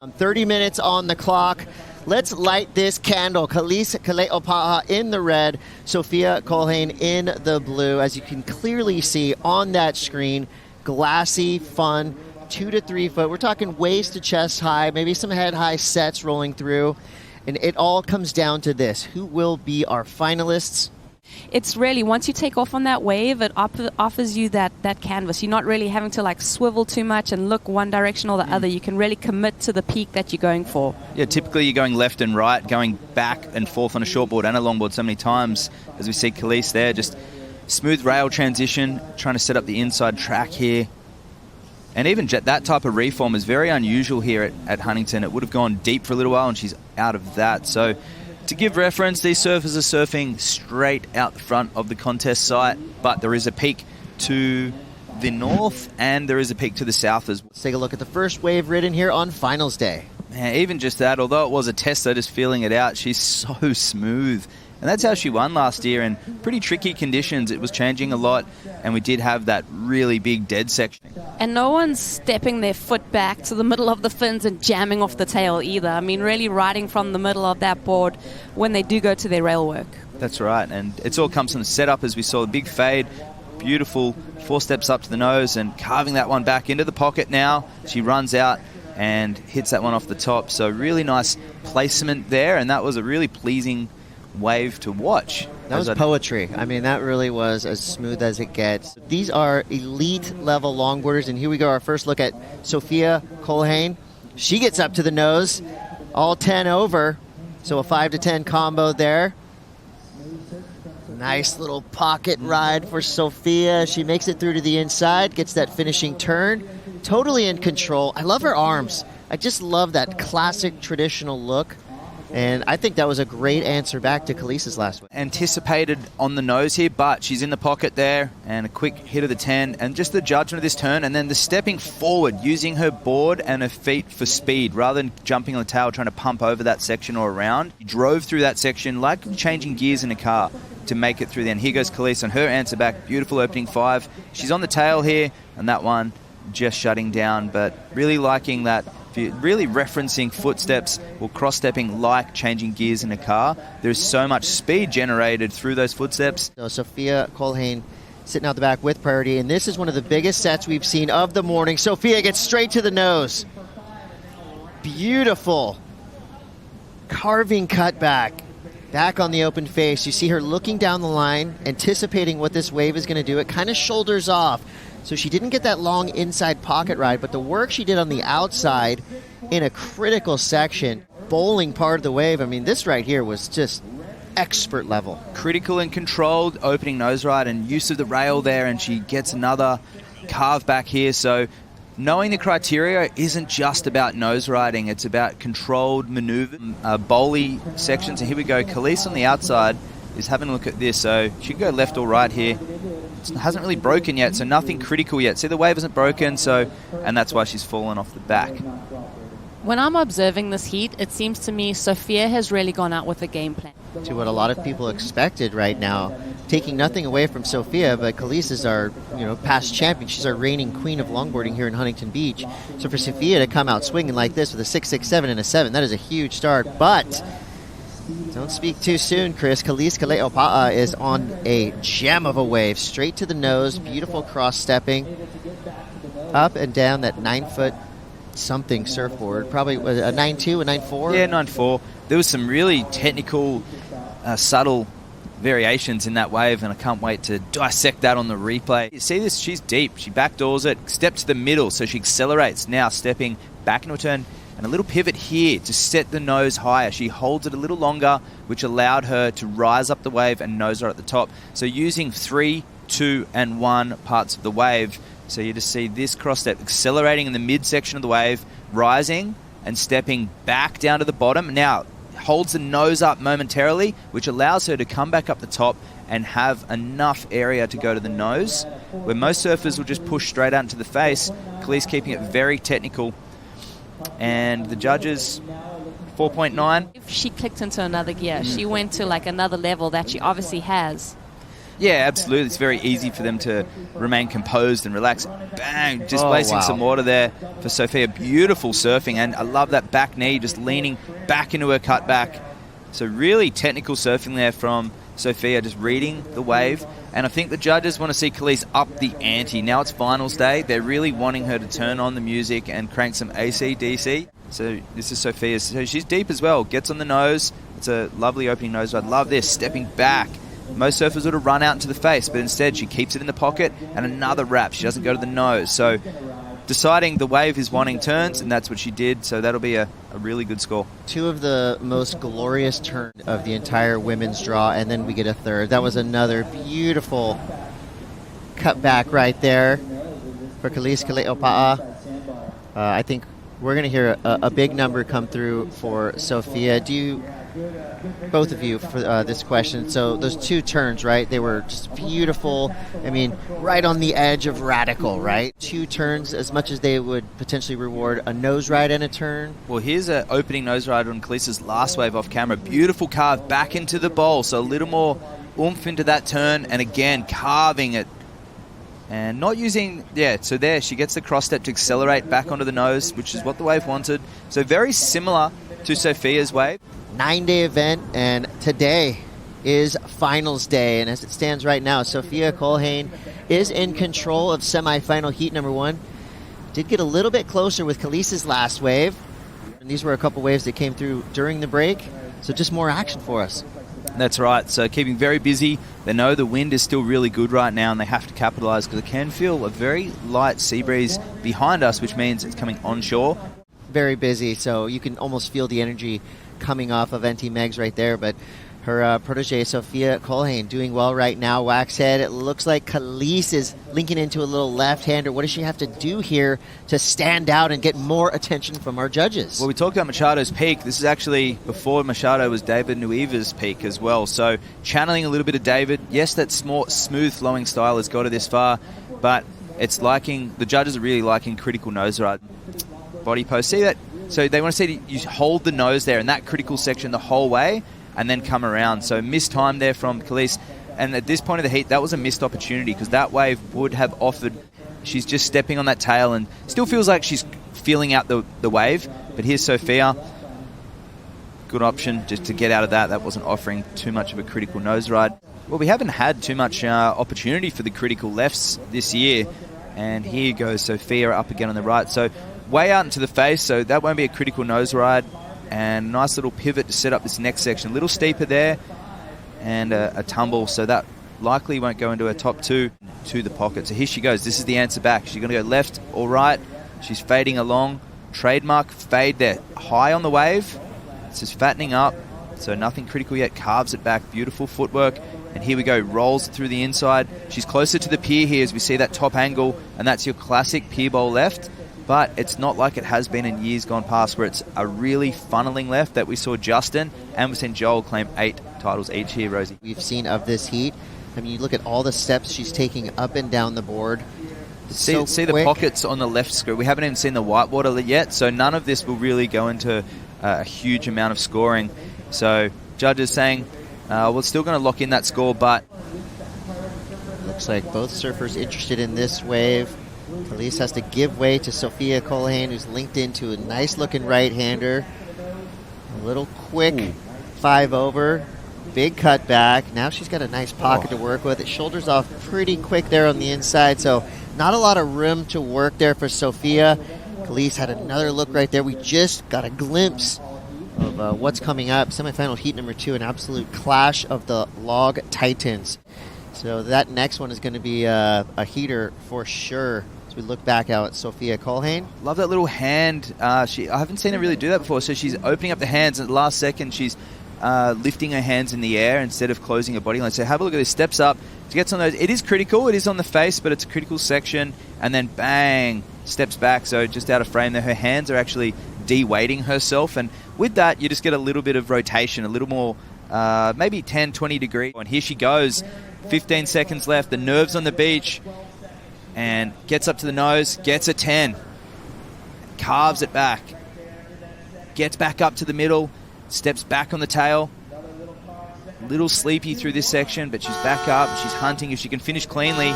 30 minutes on the clock. Let's light this candle. Kelis Kaleopaa in the red, Sophia Culhane in the blue. As you can clearly see on that screen, glassy, fun, 2 to 3 foot. We're talking waist to chest high, maybe some head high sets rolling through. And it all comes down to this. Who will be our finalists? It's really, once you take off on that wave, it offers you that canvas. You're not really having to like swivel too much and look one direction or the other. You can really commit to the peak that you're going for. Yeah, typically you're going left and right, going back and forth on a shortboard and a longboard so many times, as we see Kelis there, just smooth rail transition, trying to set up the inside track here. And even that type of reform is very unusual here at Huntington. It would have gone deep for a little while, and she's out of that. So to give reference, these surfers are surfing straight out the front of the contest site, but there is a peak to the north and there is a peak to the south as well. Let's take a look at the first wave ridden here on finals day. Yeah, even just that, although it was a tester, just feeling it out, she's so smooth. And that's how she won last year in pretty tricky conditions. It was changing a lot, and we did have that really big dead section. And no one's stepping their foot back to the middle of the fins and jamming off the tail either. I mean, really riding from the middle of that board when they do go to their rail work. That's right, and it's all comes from the setup, as we saw the big fade, beautiful 4 steps up to the nose and carving that one back into the pocket now. She runs out and hits that one off the top. So really nice placement there, and that was a really pleasing wave to watch. That was poetry. I mean, that really was as smooth as it gets. These are elite level longboarders, and here we go, our first look at Sophia Culhane. She gets up to the nose, all 10 over, so a 5 to 10 combo there. Nice little pocket ride for Sophia. She makes it through to the inside, gets that finishing turn, totally in control. I love her arms. I just love that classic traditional look. And I think that was a great answer back to Kelis's last one. Anticipated on the nose here, but she's in the pocket there, and a quick hit of the 10, and just the judgment of this turn, and then the stepping forward, using her board and her feet for speed, rather than jumping on the tail, trying to pump over that section or around. She drove through that section like changing gears in a car to make it through the end. Here goes Kelis on her answer back, beautiful opening 5. She's on the tail here, and that one just shutting down, but really liking that. If you're really referencing footsteps or cross-stepping like changing gears in a car, there's so much speed generated through those footsteps. So Sophia Culhane sitting out the back with priority, and this is one of the biggest sets we've seen of the morning. Sophia gets straight to the nose. Beautiful. Carving cut back on the open face. You see her looking down the line, anticipating what this wave is going to do. It kind of shoulders off. So she didn't get that long inside pocket ride, but the work she did on the outside in a critical section, bowling part of the wave, I mean, this right here was just expert level. Critical and controlled opening nose ride and use of the rail there, and she gets another carve back here. So knowing the criteria isn't just about nose riding, it's about controlled maneuver, bowly sections. And here we go, Kelis on the outside is having a look at this. So she can go left or right here. It hasn't really broken yet, so nothing critical yet. See, the wave isn't broken, and that's why she's fallen off the back. When I'm observing this heat, it seems to me Sophia has really gone out with a game plan. To what a lot of people expected right now, taking nothing away from Sophia, but Kelis is our past champion. She's our reigning queen of longboarding here in Huntington Beach. So for Sophia to come out swinging like this with a 6.67 and a 7, that is a huge start. But don't speak too soon, Chris. Kelis Kaleopaa is on a gem of a wave, straight to the nose, beautiful cross-stepping, up and down that 9-foot something surfboard, probably a 9.2, a 9.4? Yeah, 9.4. There was some really technical, subtle variations in that wave, and I can't wait to dissect that on the replay. You see this? She's deep. She backdoors it, step to the middle, so she accelerates, now stepping back into a turn. And a little pivot here to set the nose higher. She holds it a little longer, which allowed her to rise up the wave and nose right at the top. So using 3, 2, and 1 parts of the wave. So you just see this cross step accelerating in the midsection of the wave, rising and stepping back down to the bottom. Now holds the nose up momentarily, which allows her to come back up the top and have enough area to go to the nose, where most surfers will just push straight out into the face. Kelis keeping it very technical. And the judges, 4.9. She clicked into another gear. She went to like another level that she obviously has. Yeah, absolutely. It's very easy for them to remain composed and relaxed. Bang! Displacing some water there for Sophia. Beautiful surfing, and I love that back knee just leaning back into her cutback. So really technical surfing there from Sophia, just reading the wave. And I think the judges want to see Kelis up the ante. Now it's finals day. They're really wanting her to turn on the music and crank some AC/DC. So this is Sophia. So she's deep as well. Gets on the nose. It's a lovely opening nose. I love this. Stepping back. Most surfers would have run out into the face, but instead she keeps it in the pocket and another wrap. She doesn't go to the nose. So deciding the wave is wanting turns, and that's what she did. So that'll be a really good score. Two of the most glorious turns of the entire women's draw, and then we get a third. That was another beautiful cutback right there for Kelis Kaleopaa. I think we're going to hear a big number come through for Sophia. Both of you, for this question. So those two turns, right? They were just beautiful. I mean, right on the edge of radical, right? Two turns, as much as they would potentially reward a nose ride and a turn. Well, here's an opening nose ride on Kelis's last wave off camera. Beautiful carve back into the bowl. So a little more oomph into that turn. And again, carving it. And not using, so there, she gets the cross step to accelerate back onto the nose, which is what the wave wanted. So very similar to Sophia's wave. 9-day event, and today is finals day. And as it stands right now, Sophia Culhane is in control of semifinal heat number 1. Did get a little bit closer with Kelis's last wave. And these were a couple waves that came through during the break, so just more action for us. That's right. So keeping very busy. They know the wind is still really good right now, and they have to capitalize because it can feel a very light sea breeze behind us, which means it's coming onshore. Very busy, so you can almost feel the energy coming off of NT Megs right there, but her protege, Sophia Culhane, doing well right now. Waxhead, it looks like Kelis is linking into a little left-hander. What does she have to do here to stand out and get more attention from our judges? Well, we talked about Machado's peak. This is actually before Machado was David Nuiva's peak as well. So channeling a little bit of David. Yes, that smooth flowing style has got her this far, but it's liking, the judges are really liking critical nose ride. Body post. See that? So they want to see you hold the nose there in that critical section the whole way and then come around. So missed time there from Kelis. And at this point of the heat, that was a missed opportunity because that wave would have offered. She's just stepping on that tail and still feels like she's feeling out the wave. But here's Sophia. Good option just to get out of that. That wasn't offering too much of a critical nose ride. Well, we haven't had too much opportunity for the critical lefts this year. And here goes Sophia up again on the right. So way out into the face, so that won't be a critical nose ride. And nice little pivot to set up this next section. A little steeper there and a tumble, so that likely won't go into her top 2 to the pocket. So here she goes. This is the answer back. She's going to go left or right. She's fading along. Trademark fade there. High on the wave. It's just fattening up, so nothing critical yet. Carves it back. Beautiful footwork. And here we go. Rolls it through the inside. She's closer to the pier here as we see that top angle, and that's your classic pier bowl left. But it's not like it has been in years gone past where it's a really funneling left that we saw Justin and we've seen Joel claim 8 titles each here, Rosie. We've seen of this heat. I mean, you look at all the steps she's taking up and down the board. See the pockets on the left screen. We haven't even seen the whitewater yet, so none of this will really go into a huge amount of scoring. So judges saying we're still going to lock in that score, but looks like both surfers interested in this wave. Kelis has to give way to Sophia Culhane, who's linked into a nice-looking right-hander. A little quick 5 over. Big cutback. Now she's got a nice pocket to work with. It shoulders off pretty quick there on the inside, so not a lot of room to work there for Sophia. Kelis had another look right there. We just got a glimpse of what's coming up. Semifinal heat number 2, an absolute clash of the log titans. So that next one is going to be a heater for sure. As we look back out at Sophia Culhane. Love that little hand. I haven't seen her really do that before. So she's opening up the hands, and at the last second she's lifting her hands in the air instead of closing her body line. So have a look at this. Steps up. She gets on those. It is critical. It is on the face, but it's a critical section. And then bang, steps back. So just out of frame there. Her hands are actually de-weighting herself. And with that, you just get a little bit of rotation, a little more, maybe 10, 20 degrees. And here she goes. 15 seconds left. The nerves on the beach. And gets up to the nose, gets a 10, carves it back, gets back up to the middle, steps back on the tail, little sleepy through this section, but she's back up. She's hunting. If she can finish cleanly,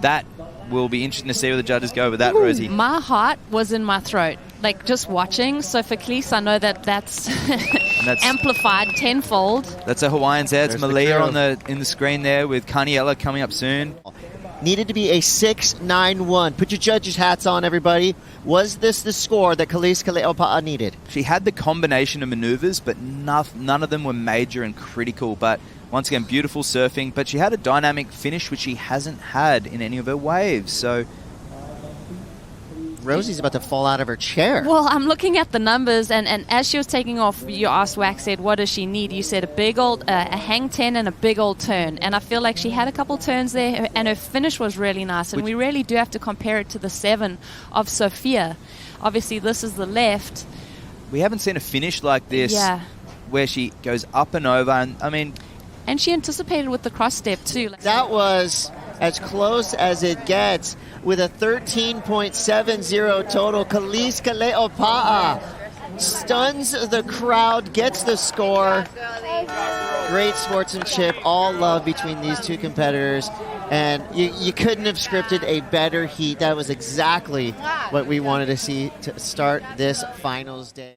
that will be interesting to see where the judges go with that, Rosie. My heart was in my throat, like just watching. So for Kelis, I know that's, that's amplified tenfold. That's a Hawaiians there. It's There's Malia in the screen there with Kaniela coming up soon. Needed to be a 6-9-1. Put your judges' hats on, everybody. Was this the score that Kelis Kaleopaa needed? She had the combination of maneuvers, but none of them were major and critical. But once again, beautiful surfing. But she had a dynamic finish, which she hasn't had in any of her waves. So Rosie's about to fall out of her chair. Well, I'm looking at the numbers, and as she was taking off, you asked Wax said, what does she need? You said a big old, a hang 10 and a big old turn. And I feel like she had a couple turns there, and her finish was really nice. And we really do have to compare it to the 7 of Sophia. Obviously, this is the left. We haven't seen a finish like this where she goes up and over. And I mean, and she anticipated with the cross step, too. That was as close as it gets with a 13.70 total. Kelis Kaleopaa stuns the crowd, gets the score. Great sportsmanship, all love between these two competitors. And you couldn't have scripted a better heat. That was exactly what we wanted to see to start this finals day.